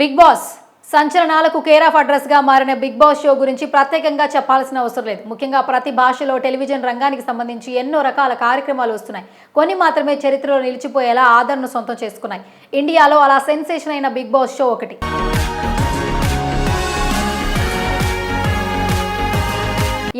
Big Boss సంచలనాలకు care of address గా మారిన బిగ్ బాస్ షో గురించి ప్రత్యేకంగా చెప్పాల్సిన అవసరం లేదు. ముఖ్యంగా ప్రతి భాషలో టెలివిజన్ రంగానికి సంబంధించి ఎన్నో రకాల కార్యక్రమాలు వస్తున్నాయి. కొన్ని మాత్రమే చరిత్రలో నిలిచిపోయేలా ఆదరణను సొంతం చేసుకున్నాయి. ఇండియాలో అలా సెన్సేషన్ అయిన బిగ్ బాస్ షో ఒకటి.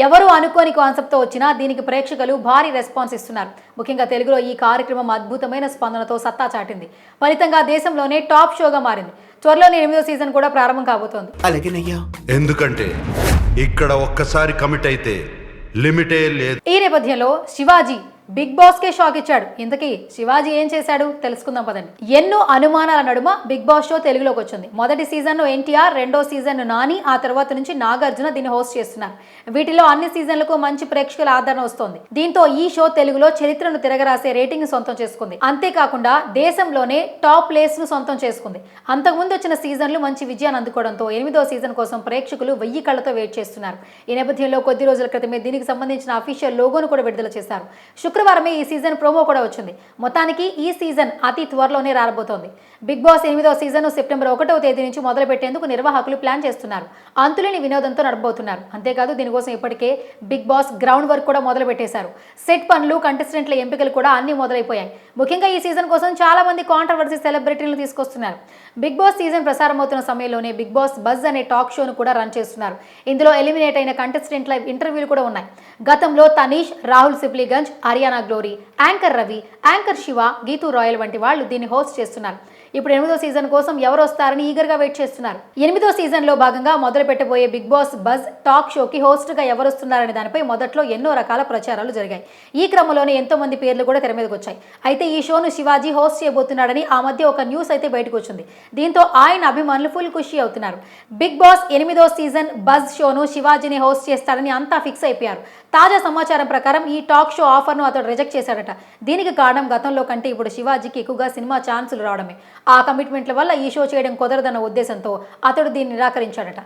ఎవరు అనుకోని కాన్సెప్ట్తో వచ్చినా దీనికి ప్రేక్షకులు భారీ రెస్పాన్స్ ఇస్తున్నారు. ముఖ్యంగా తెలుగులో ఈ కార్యక్రమం అద్భుతమైన స్పందనతో సత్తా చాటింది. ఫలితంగా దేశంలోనే టాప్ షోగా మారింది. త్వరలోనే 8వ సీజన్ కూడా ప్రారంభం కాబోతోంది. ఎందుకంటే ఇక్కడ ఒక్కసారి కమిట్ అయితే లిమిటే లేదు. ఈ నేపథ్యంలో శివాజీ బిగ్ బాస్ కే షాక్ ఇచ్చాడు. ఇంతకీ శివాజీ ఏం చేశాడు తెలుసుకుందాం పదండి. ఎన్నో అనుమానాల నడుమ బిగ్ బాస్ షో తెలుగులోకి వచ్చింది. మొదటి సీజన్ ఎన్టీఆర్, రెండో సీజన్ నాని, ఆ తర్వాత నుంచి నాగార్జున దీన్ని హోస్ట్ చేస్తున్నారు. వీటిలో అన్ని సీజన్లకు మంచి ప్రేక్షకుల ఆదరణ వస్తోంది. దీంతో ఈ షో తెలుగులో చరిత్రను తిరగరాసే రేటింగ్ సొంతం చేసుకుంది. అంతేకాకుండా దేశంలోనే టాప్ ప్లేస్ ను సొంతం చేసుకుంది. అంతకుముందు వచ్చిన సీజన్లు మంచి విజయాన్ని అందుకోవడంతో 8వ సీజన్ కోసం ప్రేక్షకులు 1000 కళ్లతో వెయిట్ చేస్తున్నారు. ఈ నేపథ్యంలో కొద్ది రోజుల క్రితమే దీనికి సంబంధించిన అఫీషియల్ లోగోను కూడా విడుదల చేశారు. శుక్రవారమే ఈ సీజన్ ప్రోమో కూడా వచ్చింది. మొత్తానికి ఈ సీజన్ అతి త్వరలోనే రాబోతోంది. బిగ్ బాస్ 8వ సీజన్ సెప్టెంబర్ 1వ తేదీ నుంచి మొదలు పెట్టేందుకు నిర్వాహకులు ప్లాన్ చేస్తున్నారు. అంతులేని వినోదంతో నడబోతున్నారు. అంతేకాదు దీనికోసం ఇప్పటికే బిగ్ బాస్ గ్రౌండ్ వర్క్ కూడా మొదలు పెట్టేశారు. సెట్ పనులు, కంటెస్టెంట్ల ఎంపికలు కూడా అన్ని మొదలైపోయాయి. ముఖ్యంగా ఈ సీజన్ కోసం చాలా మంది కాంట్రవర్సీ సెలబ్రిటీలను తీసుకొస్తున్నారు. బిగ్ బాస్ సీజన్ ప్రసారమవుతున్న సమయంలోనే బిగ్ బాస్ బజ్ అనే టాక్ షోను కూడా రన్ చేస్తున్నారు. ఇందులో ఎలిమినేట్ అయిన కంటెస్టెంట్ల ఇంటర్వ్యూలు కూడా ఉన్నాయి. గతంలో తనీష్, రాహుల్ సిప్లీగంజ్, అరియానా గ్లోరీ, యాంకర్ రవి, యాంకర్ శివ, గీతూ రాయల్ వంటి వాళ్ళు దీన్ని హోస్ట్ చేస్తున్నారు. ఇప్పుడు 8వ సీజన్ కోసం ఎవరు వస్తారని ఈగర్గా వెయిట్ చేస్తున్నారు. 8వ సీజన్ లో భాగంగా మొదలు పెట్టబోయే బిగ్ బాస్ బజ్ టాక్ షోకి హోస్ట్ గా ఎవరు వస్తున్నారనే దానిపై మొదట్లో ఎన్నో రకాల ప్రచారాలు జరిగాయి. ఈ క్రమంలోనే ఎంతో మంది పేర్లు కూడా తెర మీదకి వచ్చాయి. అయితే ఈ షోను శివాజీ హోస్ట్ చేయబోతున్నాడని ఆ మధ్య ఒక న్యూస్ అయితే బయటకు వచ్చింది. దీంతో ఆయన అభిమానులు ఫుల్ ఖుషి అవుతున్నారు. బిగ్ బాస్ 8వ సీజన్ బజ్ షోను శివాజీని హోస్ట్ చేస్తాడని అంతా ఫిక్స్ అయిపోయారు. తాజా సమాచారం ప్రకారం ఈ టాక్ షో ఆఫర్ను అతడు రిజెక్ట్ చేశాడట. దీనికి కారణం గతంలో కంటే ఇప్పుడు శివాజీకి ఎక్కువగా సినిమా ఛాన్సులు రావడమే. ఆ కమిట్మెంట్ల వల్ల ఈ షో చేయడం కుదరదన్న ఉద్దేశంతో అతడు దీన్ని నిరాకరించాడట.